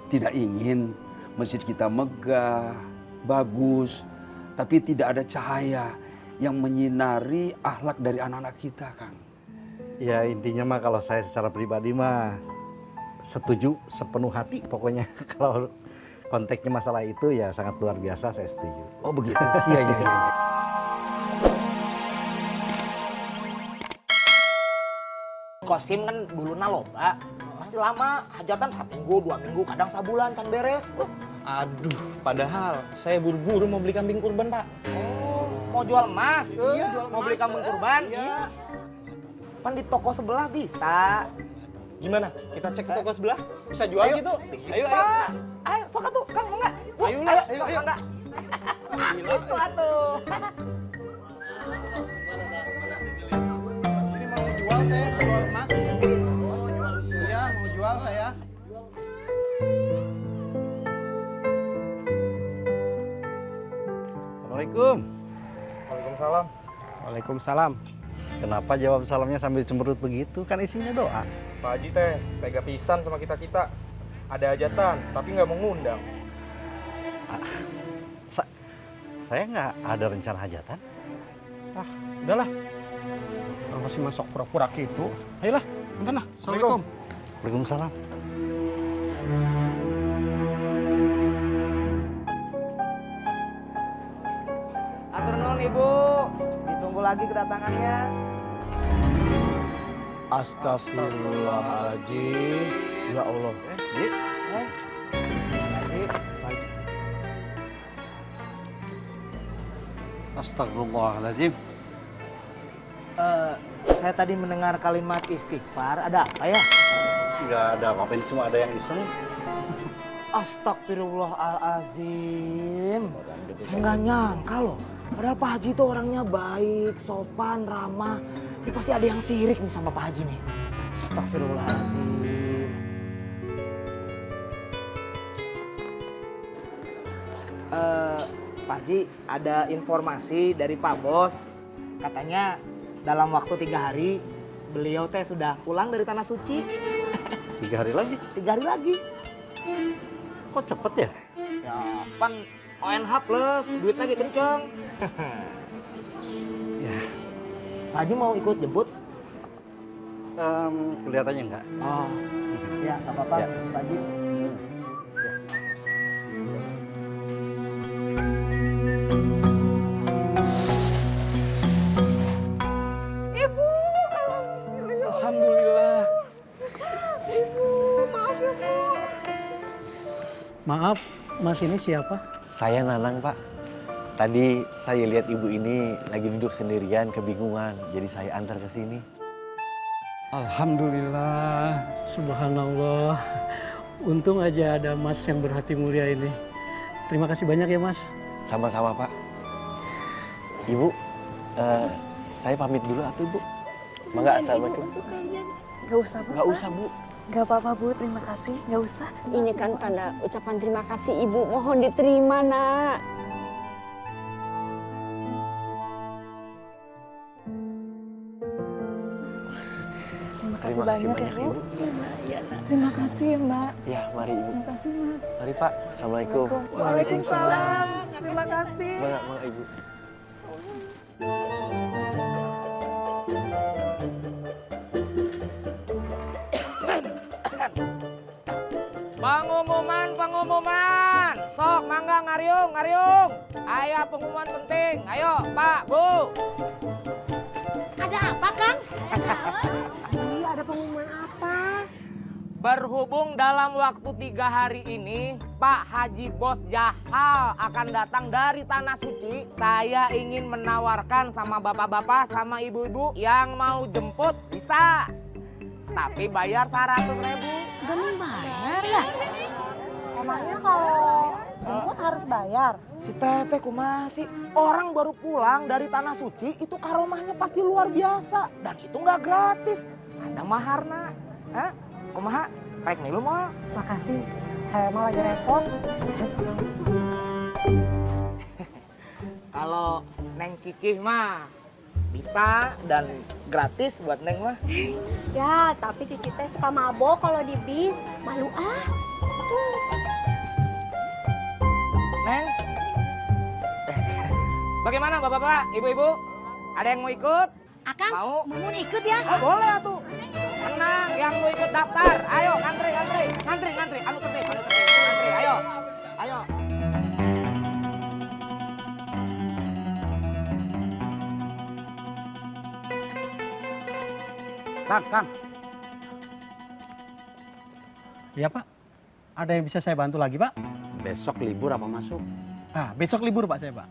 tidak ingin masjid kita megah, bagus, tapi tidak ada cahaya yang menyinari akhlak dari anak-anak kita, Kang. Ya intinya mah kalau saya secara pribadi mah setuju sepenuh hati pokoknya. Kalau konteksnya masalah itu ya sangat luar biasa, saya setuju. Oh begitu? Iya, iya, iya. Kosim kan dulunya loba, pasti lama, hajatan 1 minggu, 2 minggu, kadang sabulan can beres. Aduh, padahal saya buru-buru mau beli kambing kurban, Pak. Oh, mau jual emas? Iya, mau beli kambing kurban? Iya. Kan di toko sebelah bisa. Gimana? Kita cek ke toko sebelah? Bisa jual gitu? Ayo, Bisa. ayo. Ayo, sok atuh, Kang, mau nggak? Ayo lah, ayo, ayo. Enggak. Gila. Itu atuh. Ini mau jual saya, jual emas nih. Iya, mau jual saya. Assalamualaikum. Waalaikumsalam. Waalaikumsalam. Kenapa jawab salamnya sambil cemberut begitu? Kan isinya doa. Pak Haji teh, tega pisan sama kita-kita. Ada hajatan, tapi nggak mau ngundang. Saya nggak ada rencana hajatan. Ah, udahlah. Kalau masih masuk pura-pura gitu, ayolah. Bentar lah. Assalamualaikum. Waalaikumsalam. Atur nuhun Ibu, ditunggu lagi kedatangannya. Astagfirullahaladzim. Ya Allah. Astagfirullahaladzim. Saya tadi mendengar kalimat istighfar, ada apa ya? Nggak ada apa-apa, ini cuma ada yang iseng. Astagfirullahalazim. Saya nggak nyangka loh. Padahal Pak Haji itu orangnya baik, sopan, ramah. Ini pasti ada yang sirik nih sama Pak Haji nih. Astagfirullahalazim. Pak Haji, ada informasi dari Pak Bos. Katanya dalam waktu 3 hari beliau teh sudah pulang dari Tanah Suci. 3 hari lagi? 3 hari lagi. Kok cepet ya? Ya, pan ONH plus, duit lagi kenceng. Ya, Pak Haji mau ikut jemput? kelihatannya enggak. Oh, ya nggak apa-apa, Ya. Pak Haji. Ibu, Alhamdulillah. Ibu, maaf ya Bu. Maaf, Mas ini siapa? Saya Nanang, Pak. Tadi saya lihat ibu ini lagi duduk sendirian, kebingungan. Jadi saya antar ke sini. Alhamdulillah, subhanallah. Untung aja ada Mas yang berhati mulia ini. Terima kasih banyak ya Mas. Sama-sama, Pak. Ibu, saya pamit dulu atuh, Bu. Mangga, assalamualaikum. Gak usah Bu. Nggak usah, Bu. Gak apa-apa Bu, terima kasih. Gak usah. Ini kan tanda ucapan terima kasih Ibu. Mohon diterima, Nak. Terima kasih banyak ya Bu. Terima kasih ya Mbak. Ya, mari Ibu. Terima kasih Mas. Mari, Pak. Assalamualaikum. Waalaikumsalam. Terima kasih. Mangga, Ibu. Pengumuman. Sok, mangga ngariung. Ayo pengumuman penting. Ayo, Pak, Bu. Ada apa Kang? Iya, ada pengumuman apa? Berhubung dalam waktu 3 hari ini, Pak Haji Bos Jahal akan datang dari Tanah Suci. Saya ingin menawarkan sama bapak-bapak, sama ibu-ibu yang mau jemput bisa. Tapi bayar 100.000. Gak bayar ya? Emangnya kalau jemput harus bayar? Si Teteh kumaha sih? Orang baru pulang dari Tanah Suci itu karomahnya pasti luar biasa. Dan itu nggak gratis. Ada maharna. Hah? Kumaha? Rek milu mah. Makasih, saya mah lagi repot. Kalau Neng Cicih mah bisa dan gratis buat Neng mah. Ya, tapi Cici teh suka mabok kalau di bis. Malu ah. Neng? Bagaimana bapak-bapak, ibu-ibu? Ada yang mau ikut? Akang, Mau? Mumun ikut ya? Oh boleh atuh. Tenang, yang mau ikut daftar. Ayo, ngantri. Anu tertib. Ngantri, ayo. Kang. Iya Pak, ada yang bisa saya bantu lagi Pak? Besok libur apa masuk? Besok libur Pak saya Pak.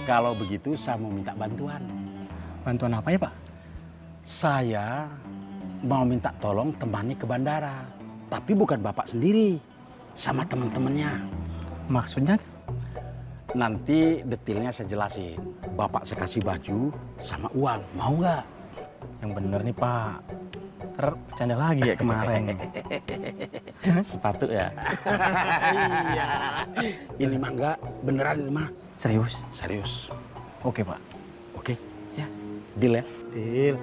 Kalau begitu saya mau minta bantuan. Bantuan apa ya Pak? Saya mau minta tolong temani ke bandara. Tapi bukan Bapak sendiri, sama teman-temannya. Maksudnya? Nanti detailnya saya jelasin. Bapak saya kasih baju sama uang, mau nggak? Yang bener nih Pak. Bercanda lagi ya kemarin. Sepatu ya? Iya. Ini mah enggak, beneran ini mah. Serius. Oke Pak. Oke, ya. Deal ya? Deal.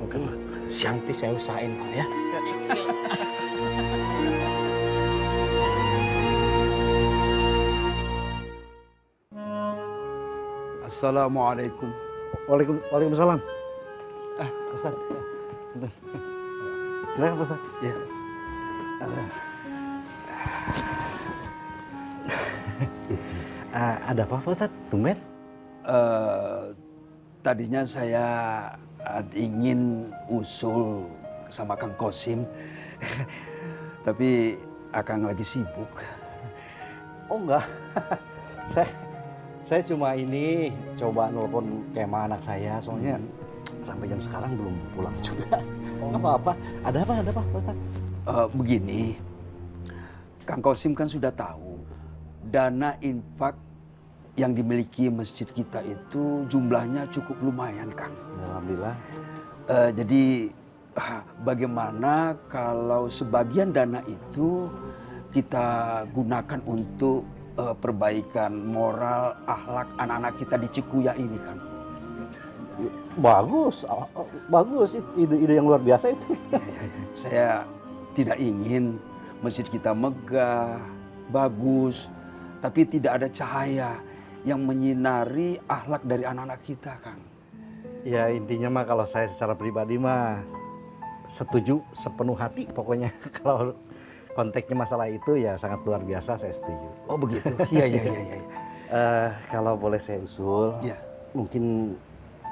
Oke, Pak. Siang nanti saya usahain Pak ya. Assalamualaikum. Waalaikumsalam. Ustaz. Bentar. Silakan Ustaz. Ya. Ada apa Ustaz? Tumben? Tadinya saya ingin usul sama Kang Kosim, tapi Akang lagi sibuk. Oh enggak. saya cuma ini coba nelpon Kema anak saya, soalnya sampai jam sekarang belum pulang juga. Nggak apa-apa. Ada apa Ustaz? Begini, Kang Kosim kan sudah tahu dana infak yang dimiliki masjid kita itu jumlahnya cukup lumayan, Kang. Alhamdulillah. Jadi bagaimana kalau sebagian dana itu kita gunakan untuk perbaikan moral, akhlak anak-anak kita di Cikuya ini, Kang? Bagus, ide yang luar biasa itu. Saya tidak ingin masjid kita megah, bagus, tapi tidak ada cahaya yang menyinari akhlak dari anak-anak kita, Kang. Ya intinya mah kalau saya secara pribadi mah setuju sepenuh hati pokoknya. Kalau konteksnya masalah itu ya sangat luar biasa, saya setuju. Oh begitu? Iya. Kalau boleh saya usul, Ya. mungkin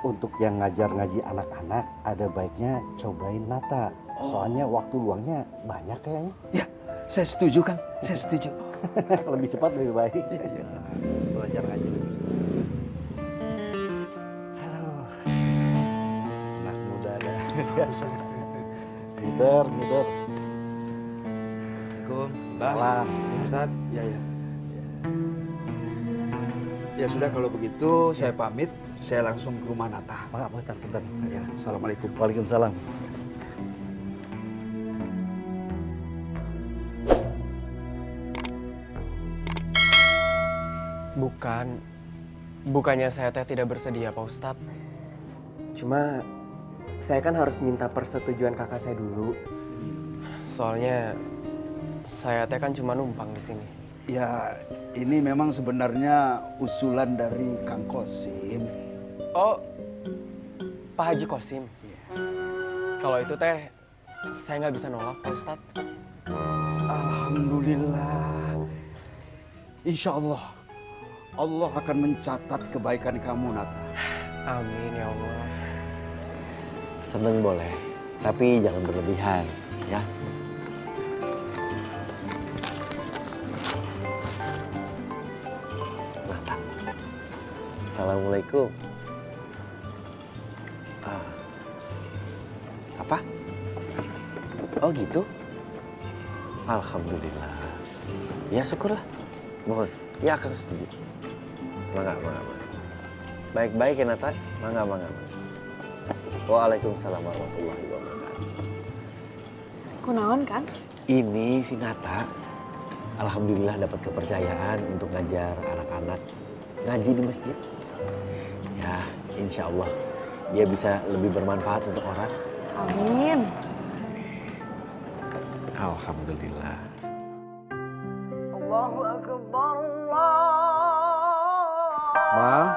untuk yang ngajar ngaji anak-anak ada baiknya cobain nata. Soalnya waktu luangnya banyak kayaknya. Ya, saya setuju, Kang. Saya setuju. Lebih cepat lebih baik. Belajar ngaji. Aduh. Anak muda ada biasa. Gider. Assalamualaikum, Mbah. Salam. Ustaz. Ya. Ya sudah kalau begitu saya pamit. Saya langsung ke rumah Nata. Maaf Ustaz, bentar. Ya, Assalamualaikum. Waalaikumsalam. Bukannya saya teh tidak bersedia Pak Ustadz. Cuma saya kan harus minta persetujuan kakak saya dulu. Soalnya saya teh kan cuma numpang di sini. Ya, ini memang sebenarnya usulan dari Kang Kosim. Oh, Pak Haji Kosim. Iya. Kalau itu teh saya nggak bisa nolak Pak Ustadz. Alhamdulillah. Insya Allah akan mencatat kebaikan kamu, Nata. Amin ya Allah. Seneng boleh, tapi jangan berlebihan, ya. Nata. Assalamualaikum. Apa? Oh gitu? Alhamdulillah. Ya syukurlah. Mohon. Ya akan setuju. Mangga. Baik-baik ya Nata. Mangga. Waalaikumsalam warahmatullahi wabarakatuh. Kunaon, Kang? Ini si Nata, alhamdulillah dapat kepercayaan untuk ngajar anak-anak ngaji di masjid. Ya, insya Allah dia bisa lebih bermanfaat untuk orang. Amin. Alhamdulillah. Allahu Akbar. Ma,